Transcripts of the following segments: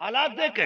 हालात देखे,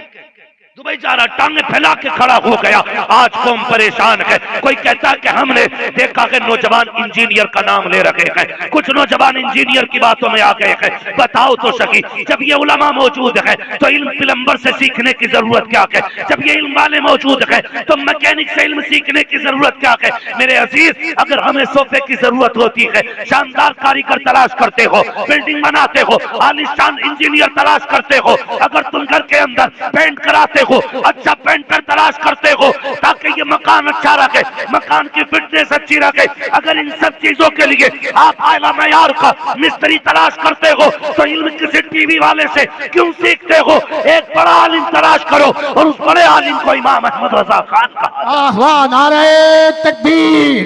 दुबई जा रहा, टांगे फैला के खड़ा हो गया। आज कौम परेशान है। कोई कहता कि हमने देखा कि नौजवान इंजीनियर का नाम ले रखे हैं, कुछ नौजवान इंजीनियर की बातों में आ गए हैं। बताओ तो सही, जब ये उलमा मौजूद है तो इल्म प्लम्बर से सीखने की जरूरत क्या है? जब ये इल्म वाले मौजूद है तो मैकेनिक से इल्म सीखने की जरूरत क्या है? मेरे अजीज, अगर हमें सोफे की जरूरत होती है, शानदार कारीगर तलाश करते हो, बिल्डिंग बनाते हो, आलिशान इंजीनियर तलाश करते हो, अगर तुम घर के अंदर पेंट कराते हो, अच्छा पेंटर तलाश करते हो ताकि ये मकान अच्छा रखे, मकान की फिटनेस अच्छी रखे, अगर इन सब चीजों के लिए आप आला मयार का मिस्त्री तलाश करते हो तो इल्म किसी टीवी वाले से क्यों सीखते हो? एक बड़ा आलिम तलाश करो और उस बड़े आलिम को इमाम अहमद रजा खान कहा। वाह, नारे तकबीर,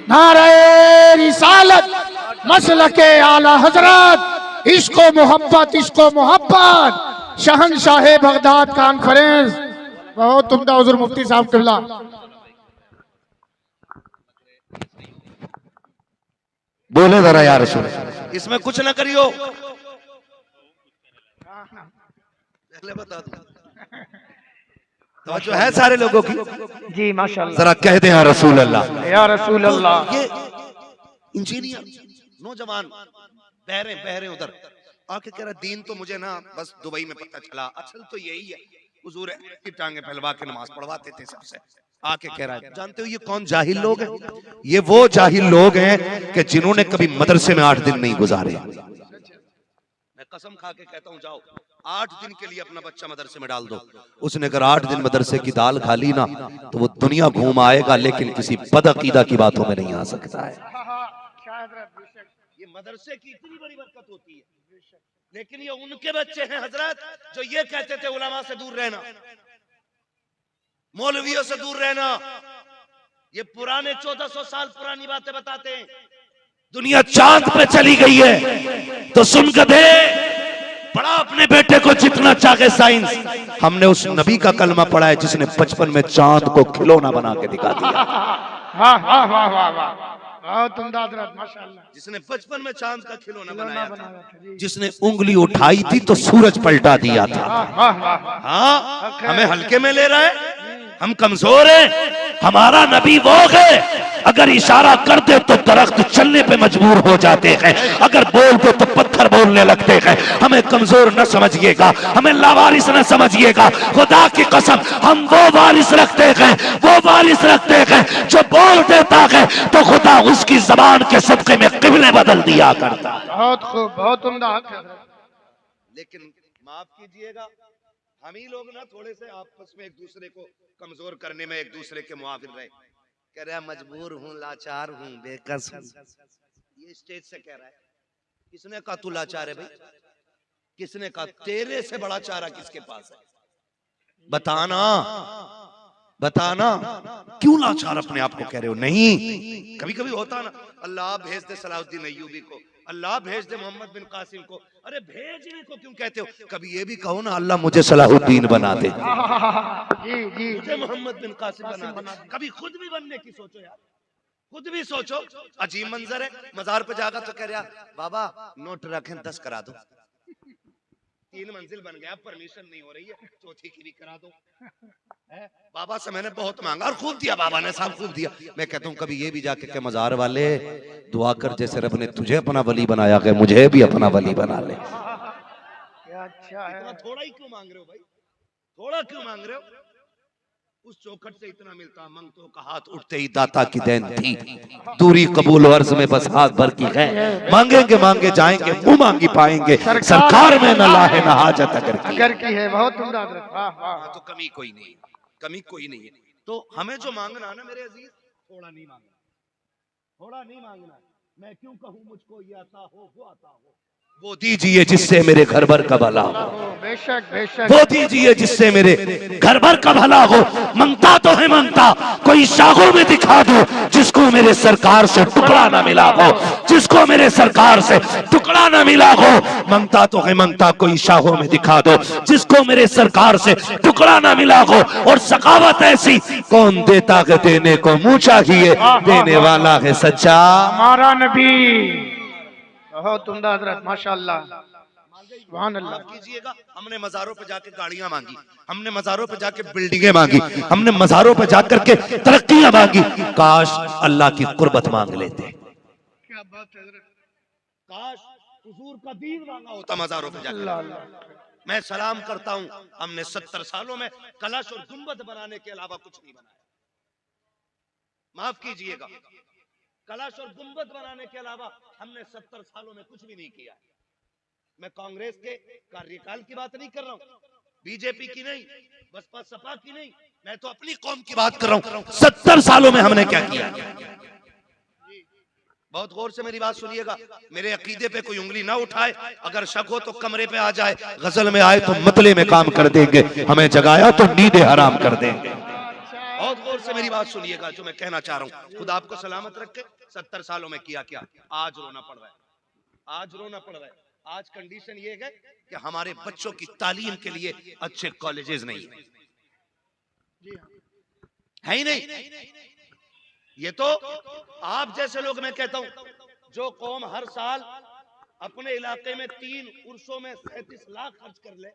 नारे रिसालत, मसलके आला हजरत, इश्को मोहब्बत, इश्को मोहब्बत, शहनशाह बगदाद कॉन्फ्रेंस। बहुत उम्दा हुजूर मुफ्ती साहब किबला। बोले जरा यार रसूल, इसमें कुछ ना करियो, पहले बता दो तो जो है सारे लोगों की। जी माशाल्लाह, जरा कह दे यार रसूल अल्लाह, या रसूल अल्लाह। ये इंजीनियर नौजवान बहरे उधर आके कह रहा, दीन तो मुझे ना बस दुबई में पता चला, असल तो यही है, हुजूर की टांगे फैलवा के नमाज पढ़वाते थे सबसे। आके कह रहा है, जानते हो ये कौन जाहिल लोग हैं? ये वो जाहिल लोग हैं कि जिन्होंने कभी मदरसे में 8 दिन नहीं गुजारे। मैं कसम खा के कहता हूँ, जाओ 8 दिन के लिए अपना बच्चा मदरसे में डाल दो। उसने अगर 8 दिन मदरसे की दाल खा ली ना तो वो दुनिया घूम आएगा, लेकिन किसी बदअकीदा की बातों में नहीं आ सकता है। ये मदरसे की इतनी बड़ी बरकत होती है, लेकिन ये उनके बच्चे हैं हजरत जो ये कहते थे उलमा से दूर रहना, मौलवियों से दूर रहना। ये पुराने 1400 साल पुरानी बातें बताते हैं। दुनिया चांद पे चली गई है तो सुन गधे, पढ़ा अपने बेटे को जितना चाहे साइंस। हमने उस नबी का कलमा पढ़ा है जिसने 55 में चांद को खिलौना बना के दिखा दिया। वाह वाह वाह वाह वाह, बहुत उम्दा हजरत माशाल्लाह। जिसने 55 में चांद का खिलौना बनाया था, जिसने उंगली उठाई थी तो सूरज पलटा दिया था। वाह वाह, हाँ, हमें हल्के में ले रहा है, हम कमजोर हैं। हमारा नबी वो है, अगर इशारा कर दे तो दरख्त चलने पे मजबूर हो जाते हैं, अगर बोल दो तो पत्थर बोलने लगते हैं। हमें कमजोर न समझिएगा, हमें लावारिस न समझिएगा। खुदा की कसम, हम वो वारिस रखते हैं, वो वारिस रखते हैं जो बोल देता है तो खुदा उसकी जबान के सदके में किबले बदल दिया करता। बहुत खूब, बहुत उम्दा। लेकिन माफ कीजिएगा, हम ही लोग ना थोड़े से आपस में एक दूसरे को कमजोर करने में एक दूसरे के मुआविन रहे। कह रहा है मजबूर हूँ, लाचार हूँ, बेकस हूँ। ये स्टेज से कह रहा है। किसने कहा तू लाचार है भाई? किसने कहा? तेरे से बड़ा चारा किसके पास है? बताना, बताना, क्यों लाचार अपने आप को कह रहे हो? नहीं, कभी कभी होता ना, अल्लाह भेज दे सलाहुद्दीन अय्यूबी को, अल्लाह भेज दे मोहम्मद बिन कासिम को। अरे भेजने को क्यों कहते हो? कभी ये भी कहो ना, अल्लाह मुझे सलाहुद्दीन बना दे, जी जी, मुझे मोहम्मद बिन कासिम बना दे। कभी खुद भी बनने की सोचो यार, खुद भी सोचो। अजीब मंजर है, मजार पे जाकर तो कह रहा बाबा नोट रखें 10 करा दो। 3 मंजिल बन गया, परमिशन नहीं हो रही है, चौथी की भी करा दो। बाबा से मैंने बहुत मांगा और खूब दिया, बाबा ने साहब खूब दिया। मैं कहता हूँ कभी ये भी जाके के मजार वाले दुआ कर, जैसे रब ने तुझे अपना वली बनाया है मुझे भी अपना वली बना ले। अच्छा है। इतना थोड़ा ही क्यों मांग रहे हो भाई? थोड़ा क्यों मांग रहे हो? उस चौखट से इतना मिलता, मंगतों का हाथ उठते ही दाता की देन थी, दूरी कबूल अर्ज में बस हाथ भर की है। मांगेंगे मांगे जाएंगे, मुंह मांगी पाएंगे, सरकार में न लाहे न हाजत अगर की है। बहुत उम्दा हजरत, वाह वाह। तो कमी कोई नहीं, कमी कोई नहीं है। तो हमें जो मांगना है ना मेरे अजीज, थोड़ा नहीं मांगना, थोड़ा नहीं मांगना। मैं क्यों कहूँ मुझको ये आता हो वो आता हो, वो दीजिए जिससे मेरे घर भर का भला हो, बेशक बेशक, वो दीजिए जिससे मेरे घर भर का भला हो। मंगता तो है मंगता, कोई शाहों में दिखा दो जिसको मेरे सरकार से टुकड़ा ना मिला हो, जिसको मेरे सरकार से टुकड़ा ना मिला हो। मंगता तो है मंगता, कोई शाहों में दिखा दो जिसको मेरे सरकार से टुकड़ा ना मिला हो। और सखावत ऐसी कौन देता है देने को मुंह चाहिए, देने वाला है सच्चा हमारा नबी। बहुत उम्दा हजरत माशाल्लाह। मांगे सुभान अल्लाह। माफ कीजिएगा, हमने मज़ारों पे जाके गाड़ियां मांगी, हमने मज़ारों पे जाके बिल्डिंगें मांगी, हमने मज़ारों पे जाकर के तरक्कियां मांगी। काश अल्लाह की कुर्बत मांग लेते, क्या बात है हजरत। काश हुजूर का दीन मांगा होता मज़ारों पे जाकर। अल्लाह अल्लाह। मैं सलाम करता हूं, हमने 70 सालों में कलश और गुंबद बनाने के अलावा कुछ नहीं बनाया। माफ कीजिएगा, कलश और गुंबद बनाने के अलावा हमने 70 सालों में कुछ भी नहीं किया। मैं कांग्रेस के कार्यकाल की बात नहीं कर रहा हूँ, बीजेपी की नहीं, बसपा सपा की नहीं, मैं तो अपनी कौम की बात कर रहा हूँ। 70 सालों में हमने क्या किया? बहुत गौर से मेरी बात सुनिएगा, मेरे अकीदे पे कोई उंगली ना उठाए, अगर शक हो तो कमरे पे आ जाए, गजल में आए तो मतले में काम कर देंगे, हमें जगाया तो नींदें हराम कर देंगे। बहुत गौर से मेरी बात सुनिएगा, जो मैं कहना चाह रहा हूँ, खुदा आपको सलामत रखे। 70 सालों में किया क्या? आज रोना पड़ रहा है, आज रोना पड़ रहा है। आज कंडीशन ये है कि हमारे बच्चों की तालीम के लिए अच्छे कॉलेजेस नहीं है ही नहीं। ये तो आप जैसे लोग, मैं कहता हूं, जो कौम हर साल अपने इलाके में 3 उर्सों में 37 लाख खर्च कर ले,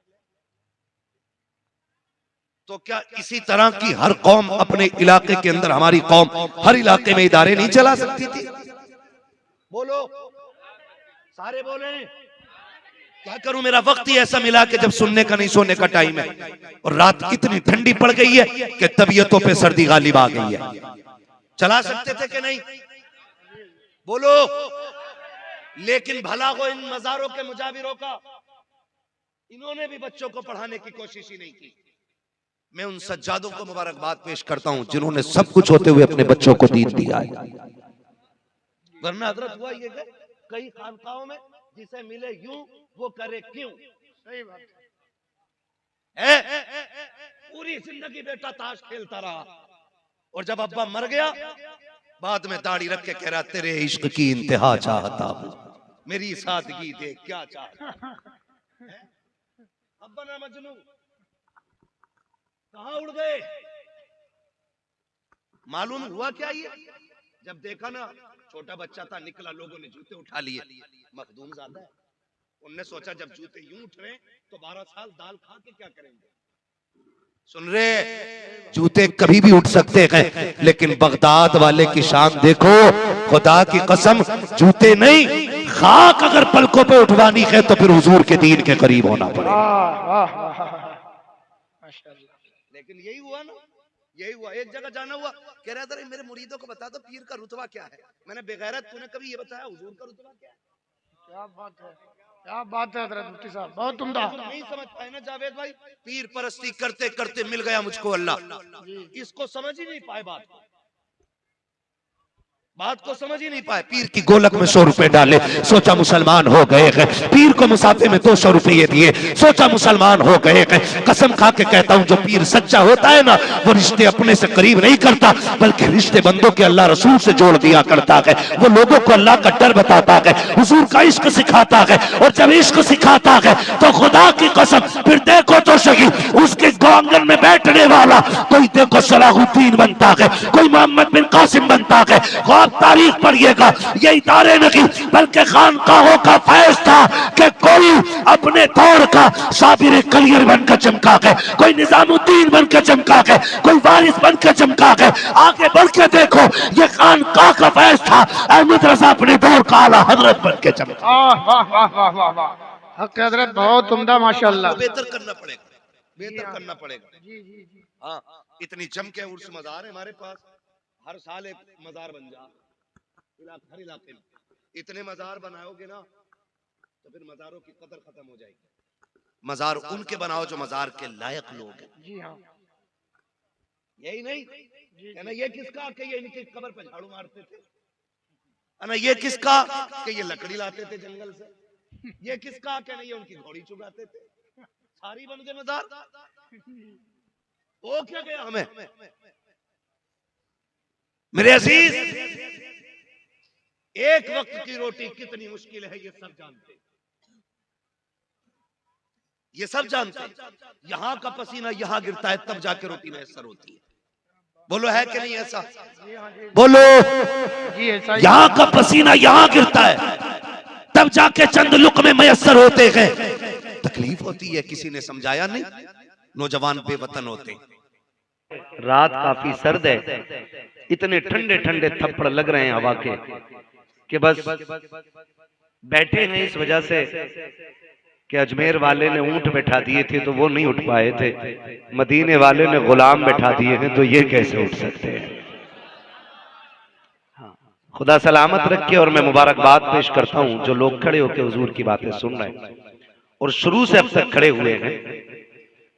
तो क्या इसी तरह की हर कौम अपने इलाके के अंदर, हमारी कौम हर इलाके में इदारे नहीं चला सकती थी? बोलो, सारे बोले। क्या करूं, मेरा वक्त ही ऐसा मिला कि जब सुनने का नहीं सोने का टाइम है, और रात इतनी ठंडी पड़ गई है कि तबीयतों पे सर्दी गालिब आ गई है। चला सकते थे कि नहीं? बोलो। लेकिन भला हो इन मज़ारों के मुजाविरों का, इन्होंने भी बच्चों को पढ़ाने की कोशिश ही नहीं की। मैं उन सज्जादों को मुबारकबाद पेश करता हूं जिन्होंने सब कुछ होते हुए अपने बच्चों को दीन दिया है। वरना हजरत हुआ ये कि कई खानकाहों में जिसे मिले यूं वो करे क्यों। सही बात है। पूरी जिंदगी बेटा ताश खेलता रहा, और जब अब्बा मर गया, बाद में दाढ़ी रख के कह रहा, तेरे इश्क की इंतहा चाहता हूं, मेरी सादगी देख क्या चाहता। अब्बा ना मजनू कहां उड़ गए? मालूम हुआ क्या? ये जब देखा ना, छोटा बच्चा था, निकला, लोगों ने जूते उठा लिए, मखदूम ज्यादा है, उनने सोचा जब जूते यूं उठ रहे तो 12 साल दाल खा के क्या करेंगे। सुन रहे, जूते कभी भी उठ सकते हैं, लेकिन बगदाद वाले की शान देखो, खुदा की कसम, जूते नहीं, खाक अगर पलकों पे उठवानी है तो फिर हुजूर के दीन के करीब होना पड़ेगा। लेकिन यही हुआ ना, यही हुआ। एक जगह जाना हुआ, कह रहा था मेरे मुरीदों को बता दो पीर का रुतबा क्या है। मैंने बेगैरत, तूने कभी ये बताया हुजूर का रुतबा क्या है? क्या बात है, क्या बात है हजरत मुफ्ती साहब, बहुत उम्दा। नहीं समझ पाए ना जावेद भाई, पीर परस्ती करते करते मिल गया मुझको अल्लाह, इसको समझ ही नहीं पाए, बात को समझ ही नहीं पाए। पीर की गोलक में 100 रुपए डाले, सोचा मुसलमान हो गए हैं। पीर को मुसाफे में 200 रुपये दिए, सोचा मुसलमान हो गए हैं। कसम खा के कहता हूं, जो पीर सच्चा होता है ना, वो रिश्ते अपने से करीब नहीं करता, बल्कि रिश्ते बंदों के अल्लाह रसूल से जोड़ दिया करता है। वो लोगों को अल्लाह का डर बताता है, हुजूर का इश्क सिखाता है, और जब इश्क सिखाता है तो खुदा की कसम, फिर देखो तो सही, उसके आंगन में बैठने वाला कोई देखो सलाहुद्दीन बनता है, कोई मोहम्मद बिन कासिम बनता है। तारीख पढ़िएगा, ये इदारे नहीं बल्कि खानकाहों का फैज था कि कोई अपने दौर का साबिर कलियर बनकर चमका है, कोई निजामुद्दीन बनकर चमका है, कोई वारिस बनकर चमका है। आगे बढ़ के देखो, ये खानकाह का फैज था, अहमद रजा अपने दौर का आला हजरत बनकर चमका। वाह वाह वाह वाह वाह, हक हजरत बहुत उम्दा, माशाअल्लाह। बेहतर करना पड़ेगा, बेहतर करना पड़ेगा। जी जी जी। हाँ, इतनी जम के उर्स मजार है हमारे पास, हर साल एक मजार बन जा, हर इलाके में इतने मजार बनाओगे ना तो फिर मजारों की कदर खत्म हो जाएगी। मजार उनके बनाओ जो मजार के लायक लोग हैं। जी हाँ, यही नहीं है ना, ये किसका कि ये इनकी कब्र पे झाड़ू मारते थे, है ना, ये किसका कि ये लकड़ी लाते थे जंगल से, ये किसका कि नहीं ये उनकी घोड़ी चुगाते थे, सारी बन गए मजार। वो क्या गया हमें? मेरे अजीज, एक वक्त की रोटी कितनी मुश्किल है ये सब जानते, ये सब जानते। यहां का पसीना यहां गिरता है तब जाके रोटी मैसर होती है। बोलो है कि नहीं ऐसा? बोलो। यहां का पसीना यहां गिरता है तब जाके चंद लुक़मे मैसर होते हैं। तकलीफ होती है, किसी ने समझाया नहीं। नौजवान बेवतन होते, रात काफी सर्द है, इतने ठंडे ठंडे थप्पड़ लग रहे हैं हवा के कि बस बैठे हैं इस वजह से कि अजमेर वाले ने ऊंट बैठा दिए थे तो वो नहीं उठ पाए थे, मदीने वाले ने गुलाम बैठा दिए हैं तो ये कैसे उठ सकते हैं। खुदा सलामत रखे। और मैं मुबारकबाद पेश करता हूं जो लोग खड़े होकर हुजूर की बातें सुन रहे हैं और शुरू से अब तक खड़े हुए हैं।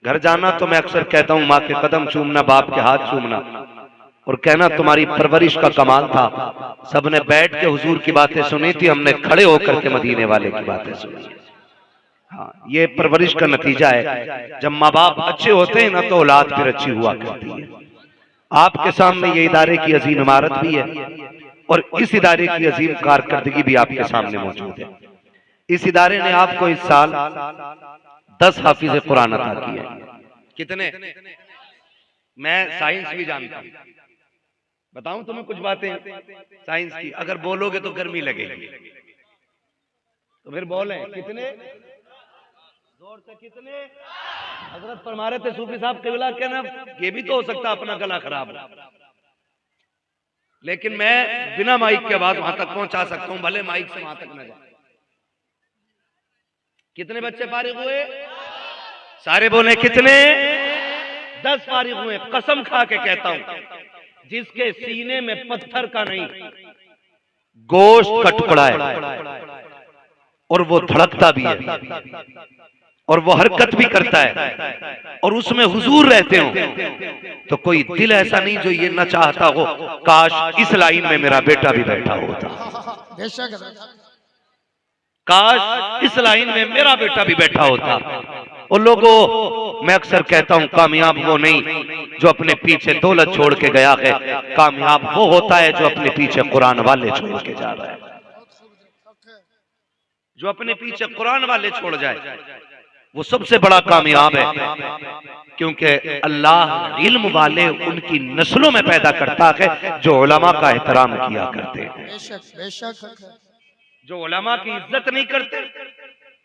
घर जाना तो मैं अक्सर कहता हूं, माँ के कदम चूमना, बाप के हाथ चूमना और कहना तुम्हारी परवरिश का कमाल था। सबने बैठ के हुजूर की बातें सुनी थी, हमने खड़े होकर के मदीने वाले की बातें सुनी। हाँ, ये परवरिश का नतीजा है। जब माँ बाप अच्छे होते हैं ना तो औलाद फिर अच्छी हुआ करती है। आपके सामने ये इदारे की अजीम इमारत भी है और इस इदारे की अजीम कारकर्दगी भी आपके सामने मौजूद है। इस इदारे ने आपको इस साल 10 हाफिज कुरान अता किए। कितने? मैं साइंस भी जानता हूं, बताऊं तुम्हें कुछ बातें साइंस की, अगर बोलोगे तो गर्मी लगेगी, तो फिर बोले कितने जोर से, कितने? हजरत फरमा रहे थे सूफी साहब किबला के ना, ये भी तो हो सकता अपना गला खराब हो, लेकिन मैं बिना माइक के आवाज वहां तक पहुंचा सकता हूं, भले माइक से वहां तक न जाए। कितने बच्चे फारिग हुए? सारे बोले कितने? 10 फारिग हुए। कसम खा के कहता हूं, जिसके सीने में पत्थर का नहीं गोश्त का टुकड़ा है और वो धड़कता भी है और वो हरकत भी करता है और उसमें हुजूर रहते हो, तो कोई दिल ऐसा नहीं जो ये न चाहता हो काश इस लाइन में मेरा बेटा भी बैठा होता, काश इस लाइन में मेरा बेटा भी बैठा होता। और लोगों, मैं अक्सर कहता हूं कामयाब वो नहीं जो अपने पीछे दौलत छोड़ के गया है, कामयाब वो होता है जो अपने पीछे कुरान वाले छोड़ के जा रहा है। जो अपने पीछे कुरान वाले छोड़ जाए वो सबसे बड़ा कामयाब है, क्योंकि अल्लाह इल्म वाले उनकी नस्लों में पैदा करता है जो उलमा का एहतराम किया करते हैं। बेशक बेशक। जो उलमा की इज्जत नहीं करते,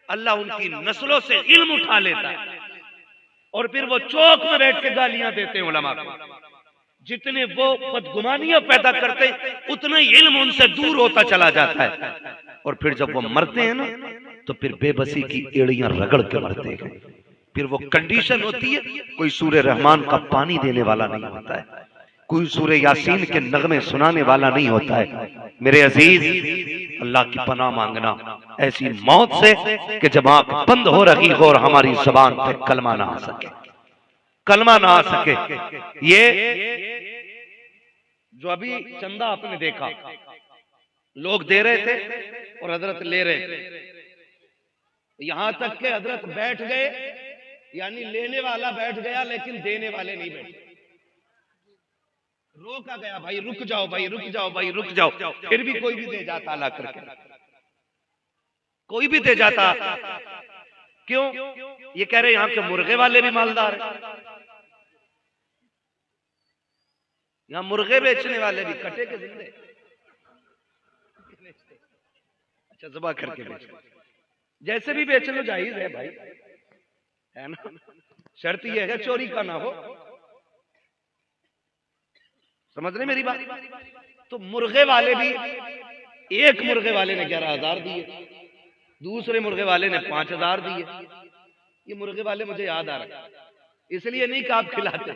अल्लाह उनकी नस्लों से इल्म उठा लेता है और फिर वो चौक में बैठ के गालियां देते हैं उलमा को। जितने वो बदगुमानियां पैदा करते उतना ही इल्म उनसे दूर होता चला जाता है और फिर जब वो मरते हैं ना तो फिर बेबसी की एड़ियां रगड़ के मरते हैं। फिर वो कंडीशन होती है, कोई सूरे रहमान का पानी देने वाला नहीं होता है, कोई सूरे यासीन के नगमे सुनाने वाला नहीं होता है। मेरे अजीज, अल्लाह की पनाह मांगना ऐसी मौत से कि जब आंख बंद हो रही हो और हमारी जबान पे कलमा ना आ सके, कलमा ना आ सके। ये जो अभी चंदा आपने देखा, लोग दे रहे थे और हजरत ले रहे थे, यहां तक के हजरत बैठ गए, यानी लेने वाला बैठ गया लेकिन देने वाले नहीं बैठे। रोका गया, भाई रुक जाओ, भाई रुक जाओ, भाई रुक जाओ, फिर भी कोई भी दे जाता ला करके, कोई भी दे जाता। क्यों? ये कह रहे यहां के मुर्गे वाले भी मालदार हैं, यहां मुर्गे बेचने वाले भी कटे के जिंदे, अच्छा ज़बह करके बेच, जैसे भी बेच लो जायज है भाई, है ना। शर्त यह है चोरी का ना हो, समझ रहे मेरी बात। तो मुर्गे वाले भी, एक मुर्गे वाले ने 11,000 दिए, दूसरे मुर्गे वाले ने 5,000 दिए। ये मुर्गे वाले मुझे याद आ रहा है, इसलिए नहीं कि आप खिलाते,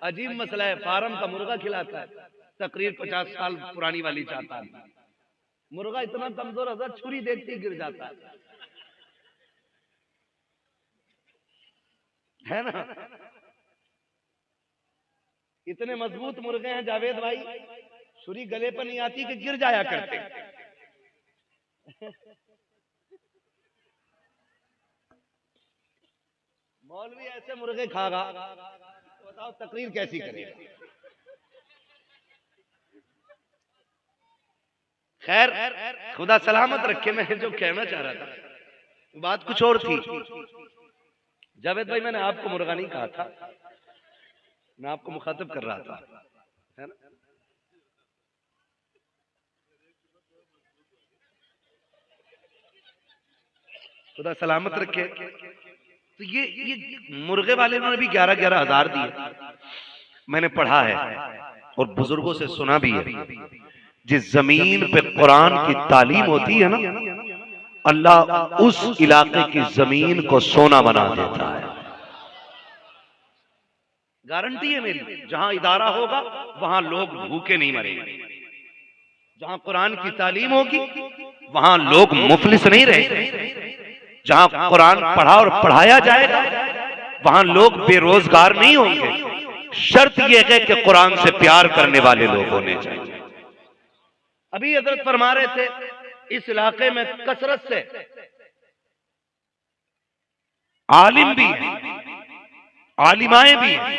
अजीब मसला है, फार्म का मुर्गा खिलाता है, तकरीर 50 साल पुरानी वाली चाहता है, मुर्गा इतना कमजोर होता छुरी देखते ही गिर जाता है ना। इतने मजबूत मुर्गे हैं जावेद भाई, छुरी गले पर नहीं आती कि गिर जाया करते। मौलवी ऐसे मुर्गे खागा तो बताओ तकरीर कैसी करेगा। खैर खुदा सलामत रखे, मैं जो कहना चाह रहा था बात कुछ और थी। जावेद भाई, मैंने आपको मुर्गा नहीं कहा था, मैं आपको मुखातिब कर रहा था, है ना। खुदा सलामत रखे। तो ये मुर्गे वाले ने भी 11-11 हजार दिए। मैंने पढ़ा है और बुजुर्गों से सुना भी है, जिस जमीन पे कुरान की तालीम होती है ना, अल्लाह उस इलाके की जमीन को सोना बना देता है। गारंटी है मेरी। जहां इदारा होगा वहां लोग भूखे नहीं मरेंगे। जहां कुरान की तालीम होगी वहां लोग मुफलिस नहीं रहेंगे। जहां कुरान पढ़ा और पढ़ाया जाएगा वहां लोग बेरोजगार नहीं होंगे। शर्त यह है कि कुरान से प्यार करने वाले लोग होने चाहिए। अभी हजरत फरमा रहे थे, इस इलाके में कसरत से आलिम भी हैं, आलिमाएं भी हैं,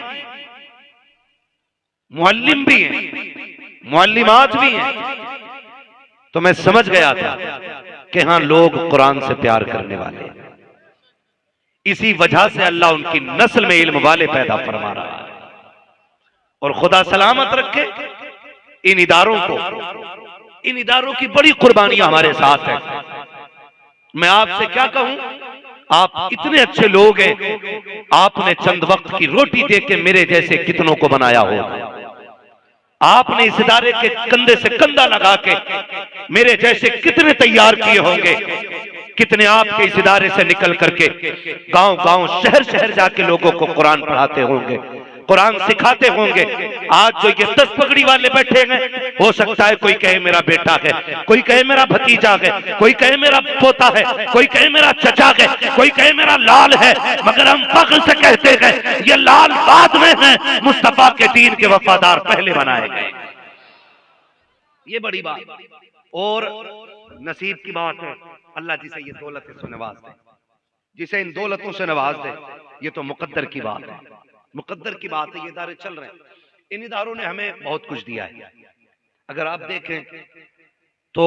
मुअल्लिम भी हैं, मुअल्लिमात भी हैं। तो मैं समझ गया था कि हाँ, लोग कुरान से प्यार करने वाले हैं। इसी वजह से अल्लाह उनकी नस्ल में इल्म वाले पैदा फरमा रहा है। और खुदा सलामत रखे इन इदारों को। इन इदारों की बड़ी कुर्बानियां हमारे साथ है। मैं आपसे क्या कहूं, आप इतने अच्छे लोग हैं, आपने चंद वक्त की रोटी दे के मेरे जैसे कितनों को बनाया हो। आपने इस इदारे के कंधे से कंधा लगा के मेरे जैसे कितने तैयार किए होंगे। कितने आपके इस इदारे से निकल करके गांव गांव शहर शहर जाके लोगों को कुरान पढ़ाते होंगे, कुरान सिखाते होंगे। आज जो ये 10 पगड़ी वाले बैठे हैं, हो सकता है कोई कहे मेरा बेटा है, कोई कहे मेरा भतीजा है, कोई कहे मेरा पोता है, कोई कहे मेरा चचा है, कोई कहे मेरा लाल है, मगर हम फख्र से कहते हैं ये लाल बाद में है, मुस्तफा के दीन के वफादार पहले बनाए गए। ये बड़ी बात और नसीब की बात है। अल्लाह जिसे ये दौलत से नवाज दे, जिसे इन दौलतों से नवाज दे, ये तो मुकद्दर की बात है। मुकद्दर की बात है। ये इदारे चल रहे हैं, इन इदारों ने हमें बहुत कुछ दिया है। अगर आप देखें तो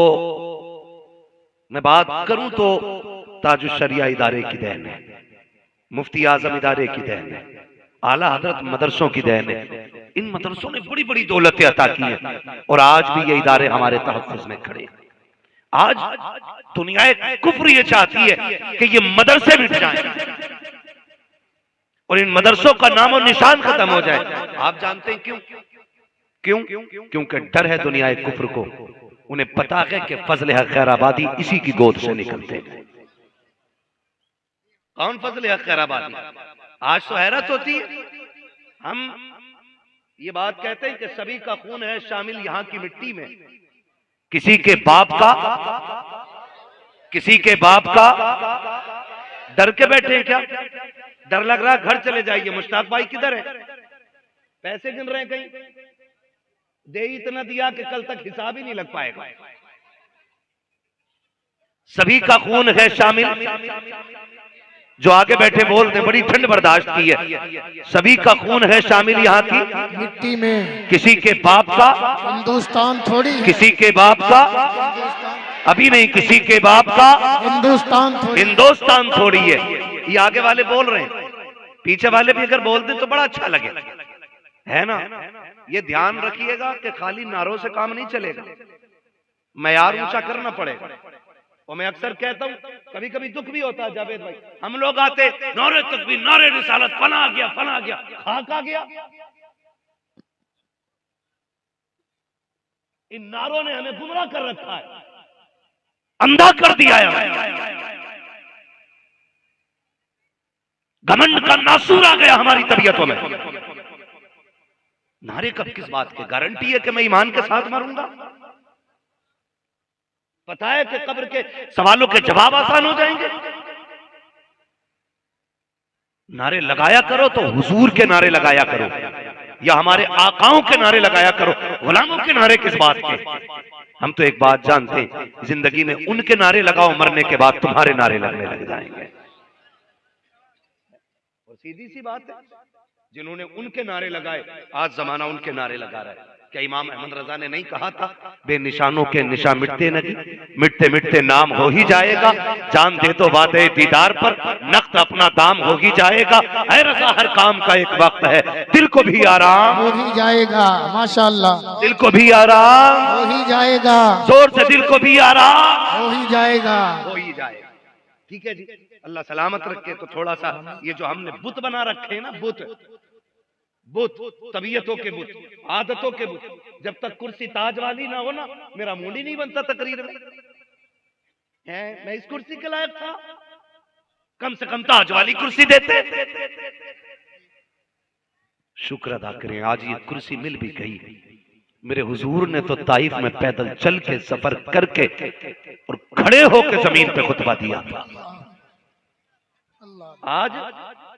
मैं बात करूं तो ताजुश शरिया इदारे की देन है, मुफ्ती आजम इदारे की देन है, आला हजरत मदरसों की देन है। इन मदरसों ने बड़ी बड़ी दौलतें अता की हैं और आज भी ये इदारे हमारे तहफ्फुज़ में खड़े। आज दुनिया कुफ्र ये चाहती है कि ये मदरसे मिट जाएं और इन मदरसों का नामो निशान खत्म हो जाए। आप जानते हैं क्यों? क्योंकि डर है दुनिया कुफ्र को। उन्हें पता है कि फजल हक खैराबादी इसी की गोद से निकलते हैं। कौन फजल हक खैराबादी? आज तो हैरत होती है, हम ये बात कहते हैं कि सभी का खून है शामिल यहाँ की मिट्टी में। किसी के बाप का, किसी के बाप का डर के बैठे हैं क्या? डर लग रहा है घर चले जाइए। मुश्ताक भाई किधर है? पैसे गिन रहे हैं कहीं? दे इतना दिया कि कल तक हिसाब ही नहीं लग पाएगा। सभी का खून है शामिल। जो आगे बैठे बोलते बड़ी ठंड बर्दाश्त की है। सभी का खून है शामिल यहाँ की मिट्टी में। किसी के बाप का हिंदुस्तान थोड़ी, किसी के बाप का अभी नहीं, किसी के बाप का हिंदुस्तान थोड़ी है। ये आगे वाले बोल रहे हैं, पीछे वाले भी अगर बोलते तो बड़ा अच्छा लगे, है ना? ये ध्यान रखिएगा कि खाली नारों से काम नहीं चलेगा, मयार ऊंचा करना पड़ेगा। और मैं अक्सर कहता हूं, कभी कभी दुख भी होता है जावेद भाई, हम लोग आते नारे तकबीर, नारे रिसालत, फना गया फना गया, खाका गया। इन नारों ने हमें गुमराह कर रखा है, अंधा कर दिया है। घमंड का नासूर आ गया हमारी तबीयतों में। नारे कब किस बात के? गारंटी है कि मैं ईमान के साथ मरूंगा? पता है कि कब्र के सवालों के जवाब आसान हो जाएंगे? नारे लगाया करो तो हुजूर के नारे लगाया करो, या हमारे आकाओं के नारे लगाया करो। गुलामों के नारे किस बात के? हम तो एक बात जानते हैं, जिंदगी में उनके नारे लगाओ, मरने के बाद तुम्हारे नारे लगने लग जाएंगे। और सीधी सी बात है, जिन्होंने उनके नारे लगाए आज जमाना उनके नारे लगा रहा है। क्या इमाम अहमद रजा ने नहीं कहा था, बेनिशानों के निशा मिटते नहीं, मिटते मिटते नाम हो ही जाएगा। जान दे तो वादे दीदार पर, नख्त अपना दाम हो ही जाएगा। ऐ रजा हर काम का एक वक्त है, दिल को भी आराम हो ही जाएगा। माशाअल्लाह, दिल को भी आराम हो ही जाएगा। जोर से, दिल को भी आराम हो ही जाएगा। हो ही जाएगा। ठीक है जी, अल्लाह सलामत रखे। तो थोड़ा सा ये जो हमने बुत बना रखे हैं ना, बुत बुत तबीयतों के बुत, आदतों के बुत, जब तक कुर्सी ताज वाली ना हो ना, मेरा मूड ही नहीं बनता तकरीर में। मैं इस कुर्सी के लायक था, कम से कम ताज वाली कुर्सी देते। शुक्र अदा करें आज ये कुर्सी मिल भी गई। मेरे हुजूर ने तो ताइफ में पैदल चल के सफर करके और खड़े होकर जमीन पे खुतबा दिया था। आज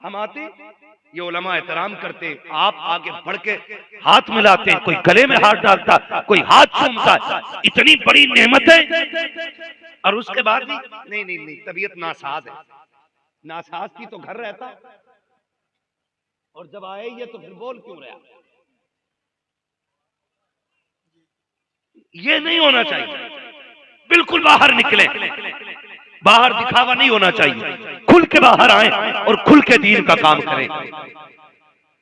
हम आते, ये उलमा एहतराम करते, आप आगे बढ़ के हाथ मिलाते हैं, कोई गले में हाथ डालता, कोई हाथ चूमता है, इतनी बड़ी नेमत है। और उसके बाद भी नहीं नहीं नहीं, तबीयत नासाज है। नासाज की तो घर रहता, और जब आए ये तो फिर बोल क्यों रहा? ये नहीं होना चाहिए। बिल्कुल बाहर निकले, बाहर दिखावा नहीं होना चाहिए, खुल के बाहर आए और खुल के दीन का काम करें।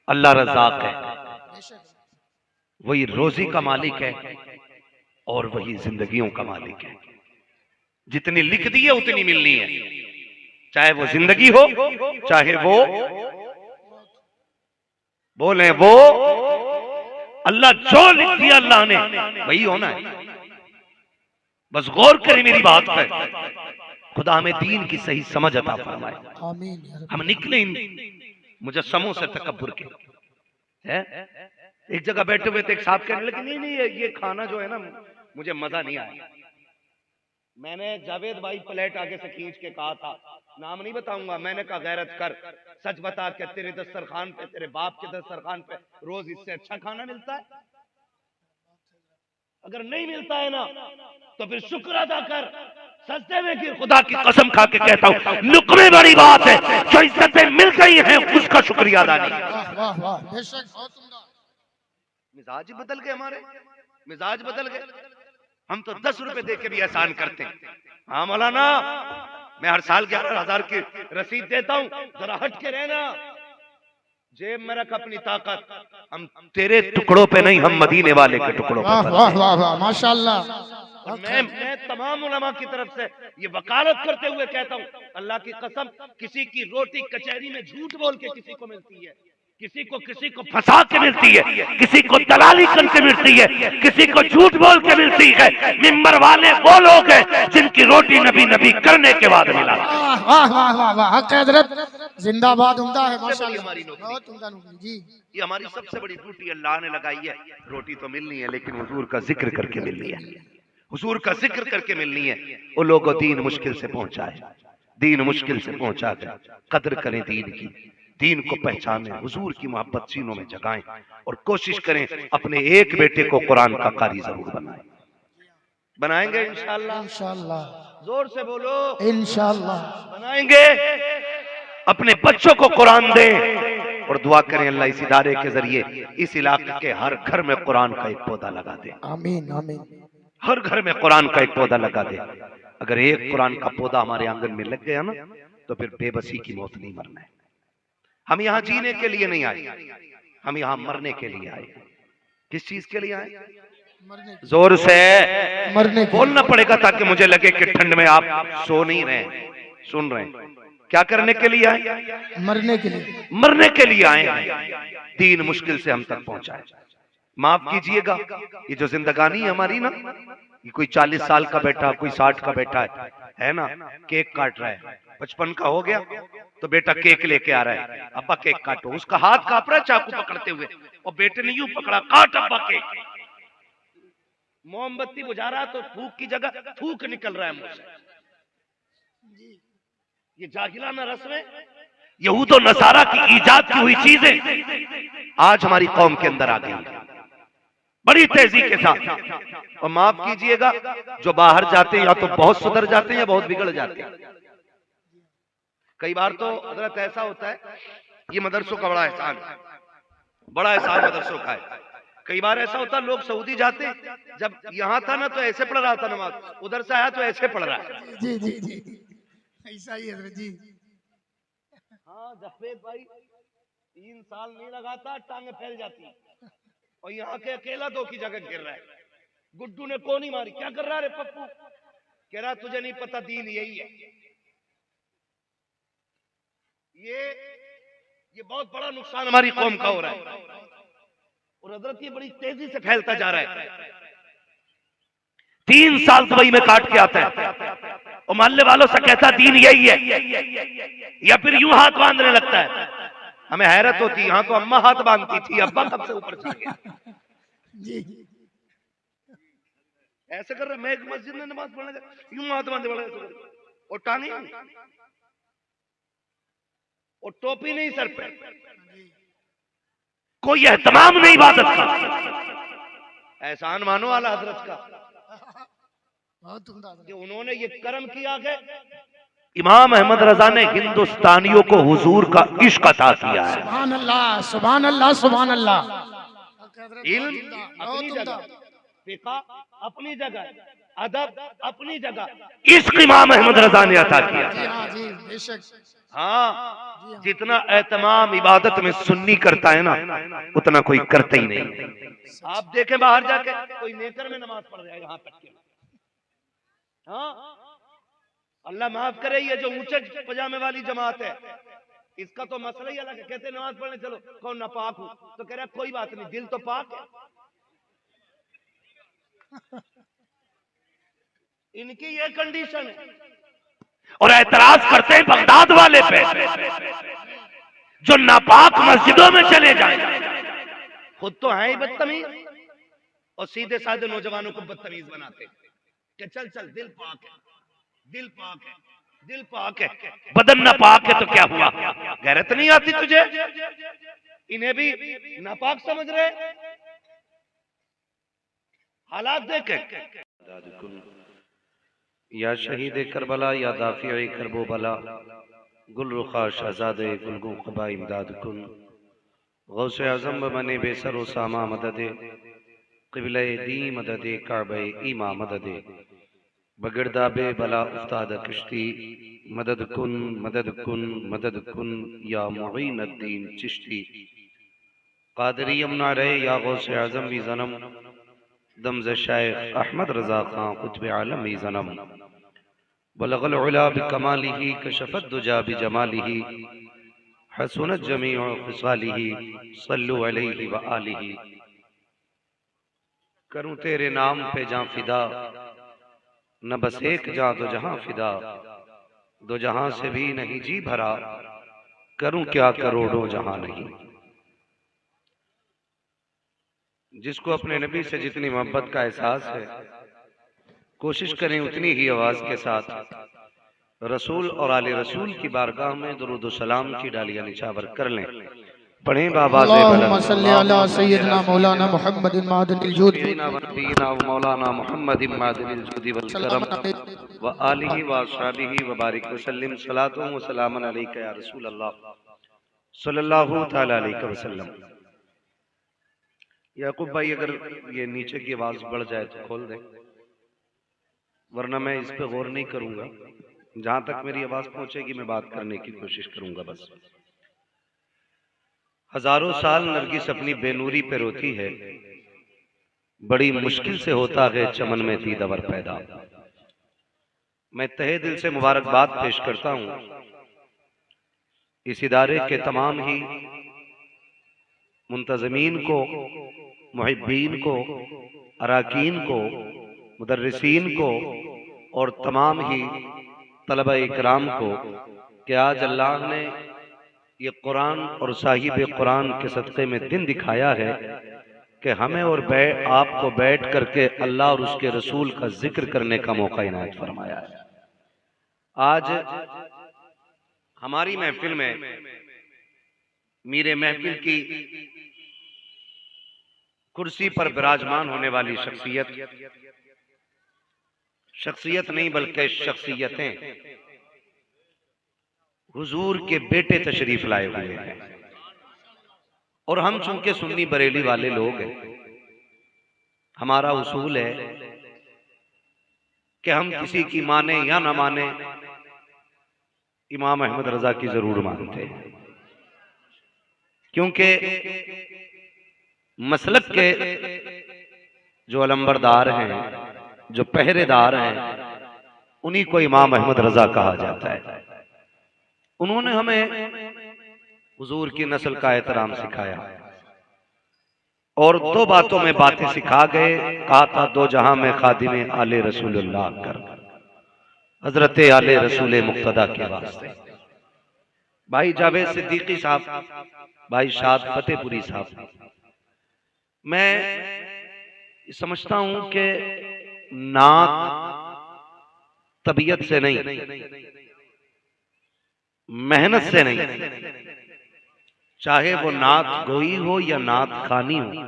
अल्लाह रज़ाक है, वही रोजी का मालिक है और वही जिंदगियों का मालिक है। जितनी लिख दी है उतनी मिलनी है, चाहे वो जिंदगी हो, चाहे वो बोले वो अल्लाह जो लिख दिया अल्लाह ने वही होना है। बस गौर करें मेरी बात पर, खुदा हमें दीन की सही समझ अता फरमाए। हम निकले इन मुजस्समों से तकब्बुर के। एक जगह बैठे हुए थे, एक साहब कहने लगे नहीं नहीं ये खाना जो है ना मुझे मजा नहीं आया। मैंने जावेद भाई प्लेट आगे से खींच के कहा था, नाम नहीं बताऊंगा, मैंने कहा गैरत कर, सच बता के तेरे दस्तरखान पे, तेरे बाप के दस्तरखान पे रोज इससे अच्छा खाना मिलता है? अगर नहीं मिलता है ना तो फिर शुक्र अदा कर, सस्ते में गिर। खुदा की कसम खा के कहता हूँ, लुकमे बड़ी बात है, जो इज्जतें मिल गई हैं उसका शुक्रिया अदा नहीं। वाह वाह, बेशक बहुत उम्दा। मिजाज ही बदल गए हमारे, मिजाज बदल गए। हम तो 10 रुपए दे के भी एहसान करते हैं। हाँ मौलाना, मैं हर साल 11,000 की रसीद देता हूँ, जरा हट के रहना, जेब में रख अपनी ताकत। हम तेरे टुकड़ों पे नहीं, हम मदीने वाले के टुकड़ों वाह पे। वाह वाह वाह, माशाल्लाह। और मैं तमाम उलमा की तरफ से ये वकालत करते हुए कहता हूँ, अल्लाह की कसम, किसी की रोटी कचहरी में झूठ बोल के किसी को मिलती है, किसी को फंसा के मिलती है, किसी को दलाली करके मिलती है, किसी को झूठ बोल के मिलती है। मिंबर वाले वो लोग हैं जिनकी रोटी नबी नबी करने के बाद मिला। वाह वाह वाह वाह वाह, हक हजरत जिंदाबाद, उम्दा है माशाल्लाह, बहुत उम्दा नौकरी जी। ये हमारी सबसे बड़ी ड्यूटी अल्लाह ने लगाई है। रोटी तो मिलनी है लेकिन हुजूर का जिक्र करके मिलनी है, हुजूर का जिक्र करके मिलनी है। वो लोगों दीन मुश्किल से पहुंचाए, दीन मुश्किल से पहुंचा दे, कदर करें दीन की, दीन को पहचानें, हुजूर की मोहब्बत सीनों में जगाएं और कोशिश करें अपने एक बेटे को कुरान का कारी जरूर बनाएं। बनाएंगे इंशाअल्लाह, इंशाअल्लाह, जोर से बोलो इंशाअल्लाह बनाएंगे। अपने बच्चों को कुरान दें और दुआ करें अल्लाह इस इदारे के जरिए इस इलाके के हर घर में कुरान का एक पौधा लगा दे। आमीन आमीन। हर घर में कुरान का एक पौधा लगा दे। अगर एक कुरान का पौधा हमारे आंगन में लग गया ना तो फिर बेबसी की मौत नहीं मरना है। हम यहाँ जीने के लिए नहीं आए, हम यहाँ मरने के लिए आए। किस चीज के लिए आए? जोर से मरने बोलना पड़ेगा ताकि मुझे लगे कि ठंड में आप सो नहीं रहे, सुन रहे हैं। क्या करने के लिए आए? मरने के लिए, मरने के लिए आए हैं। दीन मुश्किल से हम तक पहुंचाए। माफ कीजिएगा, ये जो जिंदगानी है हमारी ना, ये कोई 40 साल का बैठा, कोई 60 का बैठा है ना, केक काट रहा है, 55 का हो गया तो बेटा केक लेके आ रहा है, अब्बा केक काटो। उसका हाथ कांप रहा है चाकू पकड़ते हुए, और बेटे ने यूं पकड़ा, काट अब्बा केक। मोमबत्ती बुझा रहा तो फूक की जगह थूक निकल रहा है मुंह से। ये जाहिलाना रस्में, यहूद और नसारा की इजाद की हुई चीजें आज हमारी कौम के अंदर आ गई बड़ी तेजी के साथ। और माफ कीजिएगा, जो बाहर जाते हैं या तो बहुत सुधर जाते हैं या बहुत बिगड़ जाते हैं। कई बार तो हजरत ऐसा होता है, ये मदरसों का बड़ा एहसान है, बड़ा एहसान मदरसों का है। कई बार ऐसा होता है, लोग सऊदी जाते, जब यहाँ था ना तो ऐसे पढ़ रहा था नमाज, उधर से आया तो ऐसे पढ़ रहा है। जी जी जी, ऐसा ही है जी। हाँ जफेद भाई, 3 साल नहीं लगाता टांगे फैल जाती है, और यहाँ के अकेला 2 की जगह गिर रहा है। गुड्डू ने कोनी मारी, क्या कर रहा है रे पप्पू? कह रहा तुझे नहीं पता दीन यही है। ये बहुत बड़ा नुकसान हमारी कौम का हो रहा है और हजरत ये बड़ी तेजी से फैलता जा रहा है। 3 साल दुबई में काट के आता है और मोहल्ले वालों से कहता दीन यही है या फिर यूं हाथ बांधने लगता है। हमें हैरत होती, यहां तो अम्मा हाथ बांधती थी, अब्बा कब से ऊपर चढ़ गया। जी ऐसे कर रहे, मैं एक मस्जिद में नमाज पढ़ने यूं हाथ बांधे वाला और टांगे और टोपी नहीं सर पे, कोई एहतमाम नहीं इबादत का। एहसान मानो आला हजरत का बहुत उम्दा कि उन्होंने ये कर्म किया है। इमाम अहमद रजा ने हिंदुस्तानियों को हुजूर का इश्क अता किया है। सुभान अल्लाह सुभान अल्लाह सुभान अल्लाह। इल्म अपनी जगह, फिक़ह अपनी जगह, अदब अपनी जगह, इश्क इमाम अहमद रजा ने अता किया। जी हाँ जी बेशक। हाँ, जितना एहतमाम इबादत में सुन्नी करता है ना उतना कोई करता ही नहीं। आप देखें बाहर जाके कोई नेकर में नमाज पढ़ जाएगा हाथ तक के। हाँ, अल्लाह माफ करे, ये जो ऊंचे पजामे वाली जमात है इसका तो मसला ही अलग है। कहते नमाज पढ़ने चलो, कौन नापाक हूं, तो कह रहा कोई बात नहीं, दिल तो पाक है। इनकी ये कंडीशन है और एतराज करते हैं बगदाद वाले पे जो नापाक मस्जिदों में चले जाएं। खुद तो हैं ही बदतमीज और सीधे साधे नौजवानों को बदतमीज बनाते कि चल चल दिल पाक है, दिल पाक है, दिल पाक है, बदन नापाक है तो क्या हुआ, गैरत नहीं आती तुझे। इन्हें भी नापाक समझ रहे। हालात देखे। या शहीद करबला या दाफिए करबो बला, गुल रुखा शहजादे गुलगू क़बा इमदाद कुन, गौसे आज़म बने बेसर व सामा मददे, क़िबले दी मददे काबे ईमा मददे, बगिरदाबे बला उस्ताद कश्ती, मदद कुन मदद कुन मदद कुन या मुईनुद्दीन चिश्ती, क़ादरी यमुना रे या गौसे आज़म भी जन्म, दमज़ शेख अहमद रज़ा खां कुतुब आलम भी जन्म, बलगल उला बिकमालिही कशफत दुजा बिजमालिही, हसनत जमीउ खिसालिही, सल्लु अलैहि व आलिही। करूं तेरे नाम पे जां फिदा, न बस एक जां दो जहां फिदा, दो जहां से भी नहीं जी भरा, करूं क्या करोड़ों जहां नहीं। जिसको अपने नबी से जितनी मोहब्बत का एहसास है, कोशिश करें उतनी ही आवाज के साथ रसूल और आले रसूल की बारगाह में दुरूद सलाम की डालियां निछावर कर लें। पढ़ें बाबा अल्लाहुम्मा सल्ली अला सय्यिदना मौलाना मुहम्मदिन मादिनिल जूद मौलाना मुहम्मद मादिनिल जुदी वल करम व आलिहि व अस्हाबिहि व बारिक वसल्लम सलातो व सलामन अलैका या रसूल अल्लाह सल्लल्लाहु तआला अलैहि वसल्लम। याकूब भाई अगर ये नीचे की आवाज बढ़ जाए तो खोल दें, वरना मैं इस पे गौर नहीं करूंगा। जहां तक मेरी आवाज पहुंचेगी मैं बात करने की कोशिश करूंगा बस। हजारों साल नरगिस अपनी बेनूरी पे रोती है, बड़ी मुश्किल से होता है चमन में दीदावर पैदा। मैं तहे दिल से मुबारकबाद पेश करता हूं इस इदारे के तमाम ही मुंतजमीन को, मुहिब्बीन को, अराकीन को, मुदर्रिसीन को और तमाम ही तलबा इकराम को कि आज अल्लाह ने ये कुरान और साहिब कुरान के सदक़े में दिन दिखाया है कि हमें और आपको बैठ करके अल्लाह और उसके रसूल का जिक्र करने का मौका इनायत फरमाया है। आज हमारी महफिल में मीरे महफिल की कुर्सी पर विराजमान होने वाली शख्सियत नहीं बल्कि शख्सियतें हुजूर के बेटे तशरीफ लाए हुए हैं। और हम चूंकि सुन्नी बरेली वाले लोग हैं, हमारा उसूल है कि हम किसी की माने या ना माने, इमाम अहमद रजा की जरूर मानते हैं, क्योंकि मसलक के जो अलंबरदार हैं, जो पहरेदार हैं, उन्हीं को इमाम अहमद रजा कहा जाता है। उन्होंने हमें हुजूर की नस्ल का एहतराम सिखाया और दो बातों में बातें सिखा गए। कहा था दो जहां में खादिम आले रसूलुल्लाह कर, हजरत आले रसूल मुक्तदा के वास्ते। भाई जावेद सिद्दीकी साहब, भाई शाद फतेहपुरी साहब, मैं समझता हूं कि नात तबीयत से नहीं, मेहनत से नहीं, चाहे वो नात गोई हो या नात खानी हो,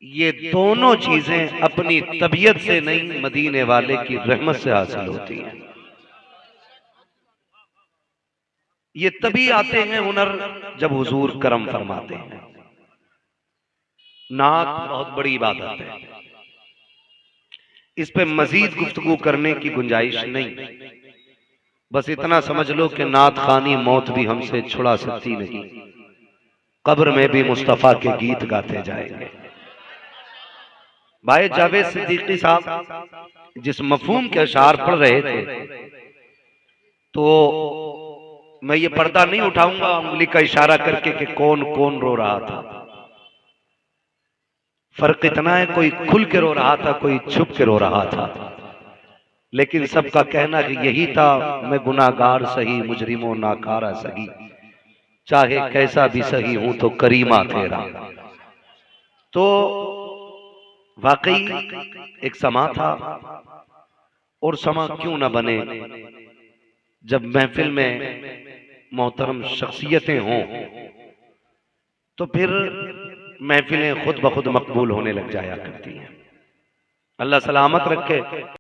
ये दोनों चीजें अपनी तबीयत से नहीं मदीने वाले की रहमत से हासिल होती हैं। ये तभी आते हैं हुनर जब हुजूर करम फरमाते हैं। नात बहुत बड़ी इबादत है, इस पे मजीद गुफ्तगू करने की गुंजाइश नहीं। बस इतना समझ लो कि नात खानी मौत भी हमसे छुड़ा सकती नहीं, कब्र में भी मुस्तफा के गीत गाते जाएंगे। भाई जावेद सिद्दीकी साहब जिस मफहूम के अशार पढ़ रहे थे, तो मैं ये पर्दा नहीं उठाऊंगा उंगली का इशारा करके कि कौन कौन रो रहा था। फर्क इतना है, कोई खुल के रो रहा था, कोई छुप के रो रहा था, लेकिन सबका कहना कि यही था, मैं गुनाहगार सही मुजरिमों नाकारा सही, चाहे कैसा भी सही हूं तो करीमा तेरा। तो वाकई एक समा था, और समा क्यों ना बने जब महफिल में मोहतरम शख्सियतें हों, तो फिर महफिलें खुद ब खुद मकबूल होने लग जाया करती हैं। अल्लाह सलामत रखे।